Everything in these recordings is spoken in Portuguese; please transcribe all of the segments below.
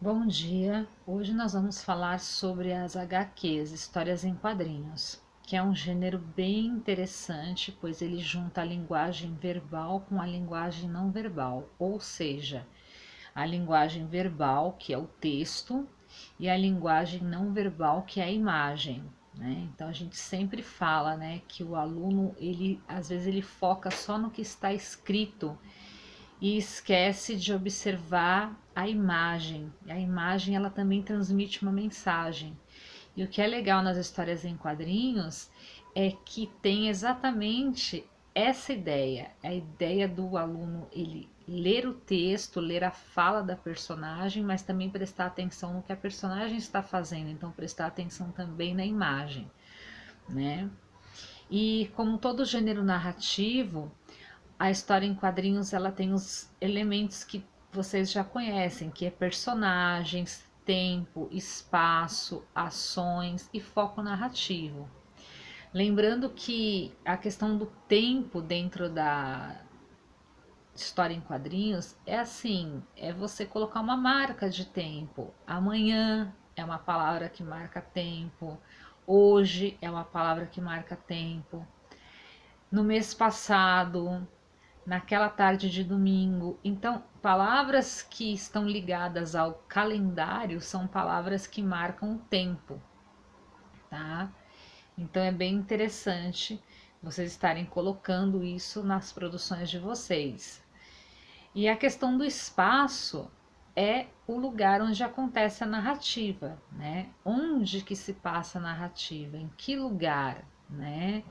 Bom dia! Hoje nós vamos falar sobre as HQs, histórias em quadrinhos, que é um gênero bem interessante, pois ele junta a linguagem verbal com a linguagem não verbal, ou seja, a linguagem verbal, que é o texto, e a linguagem não verbal, que é a imagem. Né? Então a gente sempre fala, né, que o aluno, ele às vezes ele foca só no que está escrito e esquece de observar a imagem. A imagem ela também transmite uma mensagem. E o que é legal nas histórias em quadrinhos é que tem exatamente essa ideia, a ideia do aluno ele ler o texto, ler a fala da personagem, mas também prestar atenção no que a personagem está fazendo, então prestar atenção também na imagem, né? E como todo gênero narrativo, a história em quadrinhos ela tem os elementos que vocês já conhecem, que é personagens, tempo, espaço, ações e foco narrativo. Lembrando que a questão do tempo dentro da história em quadrinhos é assim, é você colocar uma marca de tempo. Amanhã é uma palavra que marca tempo. Hoje é uma palavra que marca tempo. No mês passado, naquela tarde de domingo. Então, palavras que estão ligadas ao calendário são palavras que marcam o tempo, tá? Então é bem interessante vocês estarem colocando isso nas produções de vocês. E a questão do espaço é o lugar onde acontece a narrativa, né? Onde que se passa a narrativa, em que lugar, né?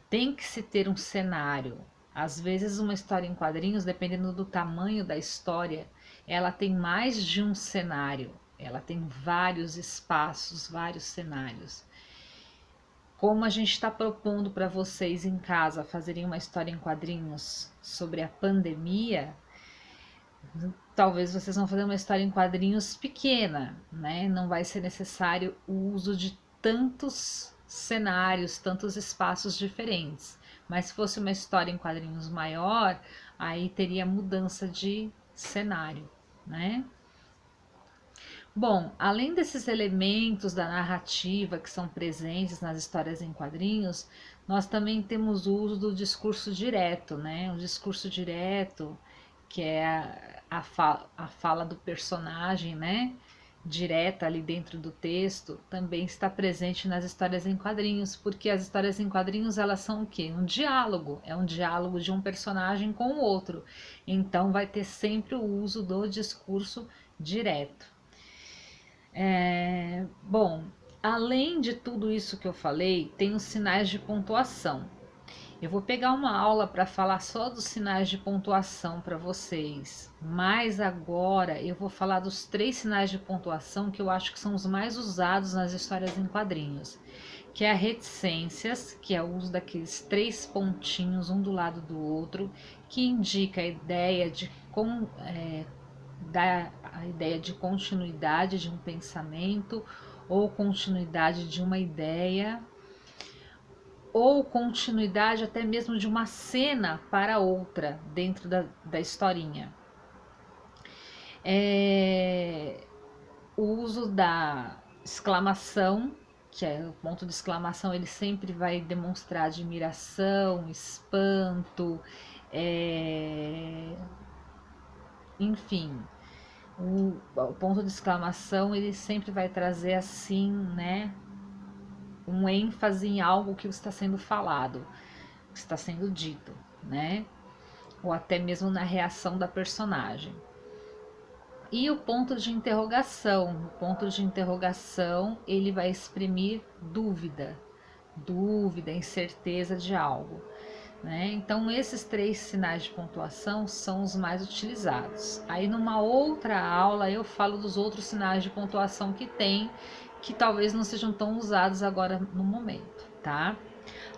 Tem que se ter um cenário. Às vezes uma história em quadrinhos, dependendo do tamanho da história, ela tem mais de um cenário. Ela tem vários espaços, vários cenários. Como a gente está propondo para vocês em casa fazerem uma história em quadrinhos sobre a pandemia, talvez vocês vão fazer uma história em quadrinhos pequena, né? Não vai ser necessário o uso de tantos cenários, tantos espaços diferentes. Mas se fosse uma história em quadrinhos maior, aí teria mudança de cenário, né? Bom, além desses elementos da narrativa que são presentes nas histórias em quadrinhos, nós também temos o uso do discurso direto, né? O discurso direto, que é a fala do personagem, né? Direta ali dentro do texto, também está presente nas histórias em quadrinhos, porque as histórias em quadrinhos elas são o quê? Um diálogo, é um diálogo de um personagem com o outro. Então vai ter sempre o uso do discurso direto. Bom, além de tudo isso que eu falei, tem os sinais de pontuação. Eu vou pegar uma aula para falar só dos sinais de pontuação para vocês, mas agora eu vou falar dos 3 sinais de pontuação que eu acho que são os mais usados nas histórias em quadrinhos, que é a reticências, que é o uso daqueles 3 pontinhos um do lado do outro, que indica a ideia de dá a ideia de continuidade de um pensamento ou continuidade de uma ideia ou continuidade até mesmo de uma cena para outra dentro da historinha. O uso da exclamação, que é o ponto de exclamação, ele sempre vai demonstrar admiração, espanto, enfim, o ponto de exclamação ele sempre vai trazer assim, né, um ênfase em algo que está sendo falado, que está sendo dito, né, ou até mesmo na reação da personagem. E o ponto de interrogação ele vai exprimir dúvida, incerteza de algo. Né? Então, esses 3 sinais de pontuação são os mais utilizados. Aí, numa outra aula, eu falo dos outros sinais de pontuação que tem, que talvez não sejam tão usados agora no momento, tá?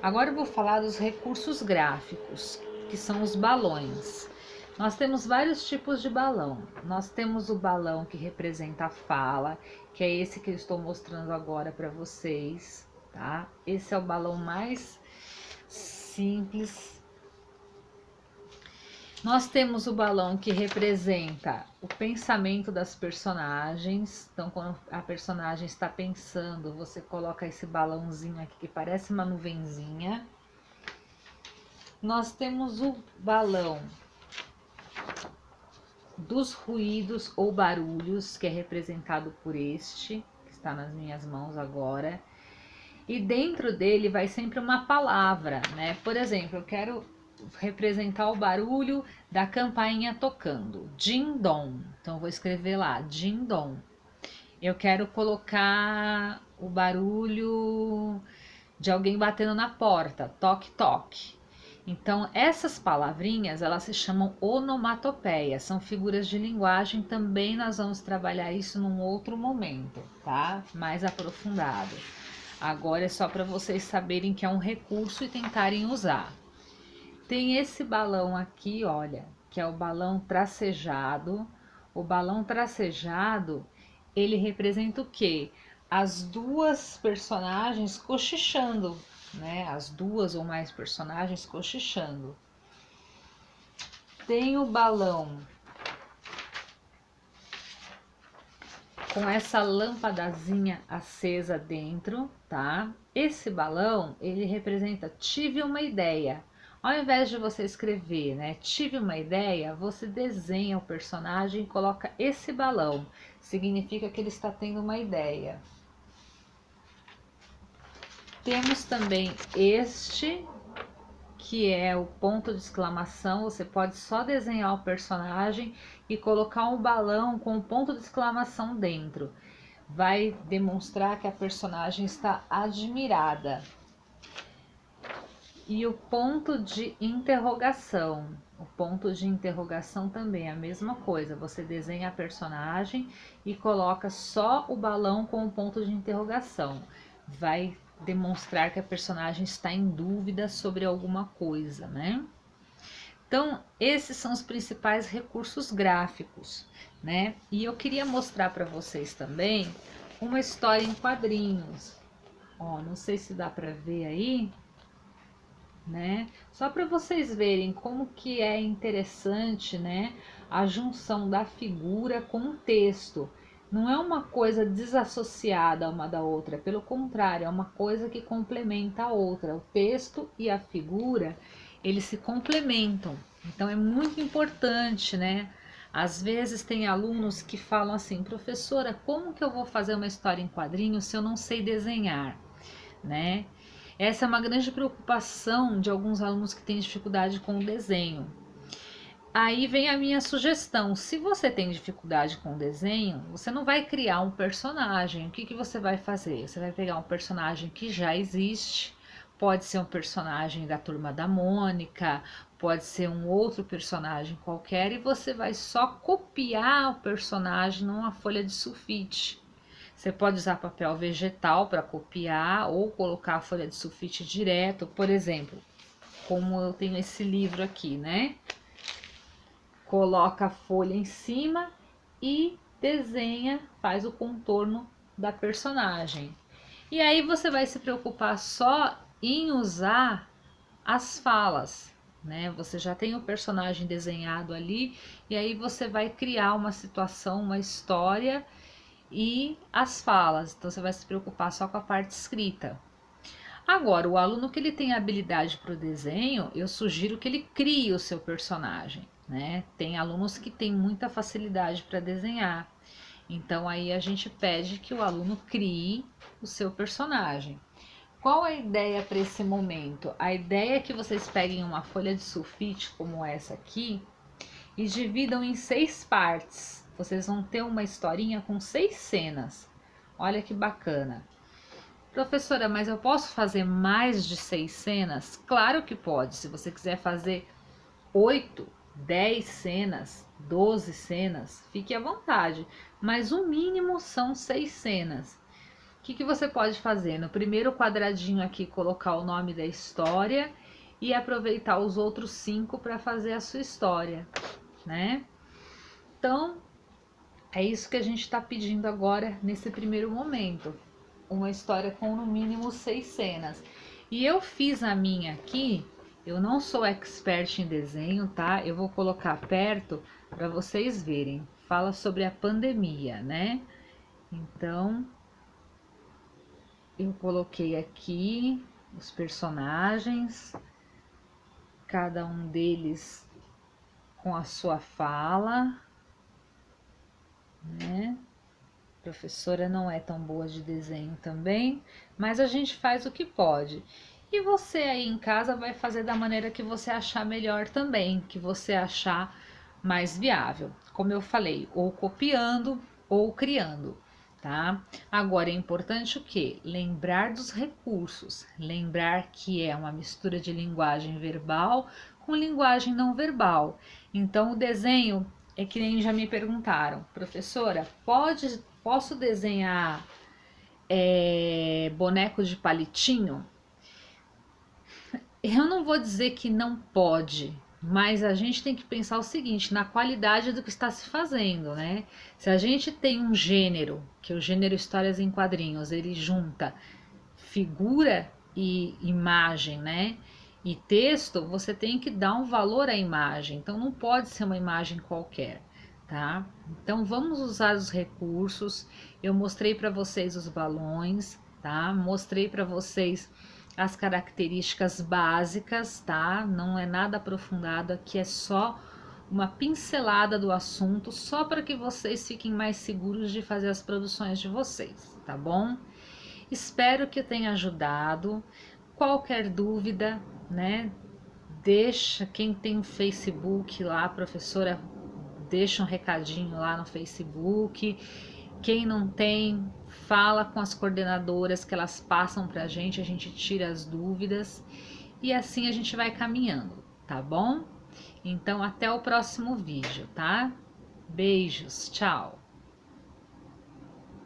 Agora eu vou falar dos recursos gráficos, que são os balões. Nós temos vários tipos de balão. Nós temos o balão que representa a fala, que é esse que eu estou mostrando agora para vocês, tá? Esse é o balão mais simples. Nós temos o balão que representa o pensamento das personagens. Então, quando a personagem está pensando, você coloca esse balãozinho aqui que parece uma nuvenzinha. Nós temos o balão dos ruídos ou barulhos, que é representado por este, que está nas minhas mãos agora. E dentro dele vai sempre uma palavra, né? Por exemplo, eu quero representar o barulho da campainha tocando, din-dom. Então eu vou escrever lá, din-dom. Eu quero colocar o barulho de alguém batendo na porta, toque-toque. Então essas palavrinhas, elas se chamam onomatopeias, são figuras de linguagem. Também nós vamos trabalhar isso num outro momento, tá? Mais aprofundado. Agora é só para vocês saberem que é um recurso e tentarem usar. Tem esse balão aqui, olha, que é o balão tracejado. O balão tracejado, ele representa o quê? As duas personagens cochichando, né? As duas ou mais personagens cochichando. Tem o balão com essa lâmpadazinha acesa dentro, tá? Esse balão, ele representa tive uma ideia. Ao invés de você escrever, né, tive uma ideia, você desenha o personagem e coloca esse balão. Significa que ele está tendo uma ideia. Temos também este, que é o ponto de exclamação. Você pode só desenhar o personagem e colocar um balão com um ponto de exclamação dentro. Vai demonstrar que a personagem está admirada. E o ponto de interrogação. O ponto de interrogação também é a mesma coisa. Você desenha a personagem e coloca só o balão com o ponto de interrogação. Vai demonstrar que a personagem está em dúvida sobre alguma coisa, né? Então, esses são os principais recursos gráficos, né? E eu queria mostrar para vocês também uma história em quadrinhos. Ó, não sei se dá para ver aí, né? Só para vocês verem como que é interessante, né? A junção da figura com o texto. Não é uma coisa desassociada uma da outra, pelo contrário, é uma coisa que complementa a outra. O texto e a figura, eles se complementam. Então é muito importante, né? Às vezes tem alunos que falam assim, professora, como que eu vou fazer uma história em quadrinhos se eu não sei desenhar, né? Essa é uma grande preocupação de alguns alunos que têm dificuldade com o desenho. Aí vem a minha sugestão: se você tem dificuldade com o desenho, você não vai criar um personagem. O que você vai fazer? Você vai pegar um personagem que já existe, pode ser um personagem da Turma da Mônica, pode ser um outro personagem qualquer, e você vai só copiar o personagem numa folha de sulfite. Você pode usar papel vegetal para copiar ou colocar a folha de sulfite direto, por exemplo, como eu tenho esse livro aqui, né? Coloca a folha em cima e desenha, faz o contorno da personagem. E aí você vai se preocupar só em usar as falas, né? Você já tem o personagem desenhado ali e aí você vai criar uma situação, uma história e as falas. Então você vai se preocupar só com a parte escrita. Agora, o aluno que ele tem habilidade para o desenho, eu sugiro que ele crie o seu personagem, né? Tem alunos que têm muita facilidade para desenhar. Então aí a gente pede que o aluno crie o seu personagem. Qual a ideia para esse momento? A ideia é que vocês peguem uma folha de sulfite como essa aqui e dividam em 6 partes. Vocês vão ter uma historinha com 6 cenas. Olha que bacana. Professora, mas eu posso fazer mais de 6 cenas? Claro que pode. Se você quiser fazer 8, 10 cenas, 12 cenas, fique à vontade. Mas o mínimo são 6 cenas. O que você pode fazer? No primeiro quadradinho aqui, colocar o nome da história e aproveitar os outros 5 para fazer a sua história, né? Então, é isso que a gente está pedindo agora nesse primeiro momento. Uma história com no mínimo 6 cenas. E eu fiz a minha aqui Eu não sou expert em desenho, tá? Eu vou colocar perto para vocês verem. Fala sobre a pandemia, né? Então, eu coloquei aqui os personagens, cada um deles com a sua fala, né? A professora não é tão boa de desenho também, mas a gente faz o que pode. E você aí em casa vai fazer da maneira que você achar melhor também, que você achar mais viável. Como eu falei, ou copiando ou criando, tá? Agora é importante o quê? Lembrar dos recursos, lembrar que é uma mistura de linguagem verbal com linguagem não verbal. Então o desenho é que nem já me perguntaram, professora, posso desenhar boneco de palitinho? Eu não vou dizer que não pode, mas a gente tem que pensar o seguinte, na qualidade do que está se fazendo, né? Se a gente tem um gênero, que é o gênero histórias em quadrinhos, ele junta figura e imagem, né? E texto, você tem que dar um valor à imagem, então não pode ser uma imagem qualquer, tá? Então vamos usar os recursos. Eu mostrei para vocês os balões, tá? Mostrei para vocês as características básicas, tá? Não é nada aprofundado, aqui é só uma pincelada do assunto, só para que vocês fiquem mais seguros de fazer as produções de vocês, tá bom? Espero que tenha ajudado. Qualquer dúvida, né? Deixa quem tem Facebook lá, professora, deixa um recadinho lá no Facebook. Quem não tem, fala com as coordenadoras que elas passam para a gente tira as dúvidas e assim a gente vai caminhando, tá bom? Então até o próximo vídeo, tá? Beijos, tchau!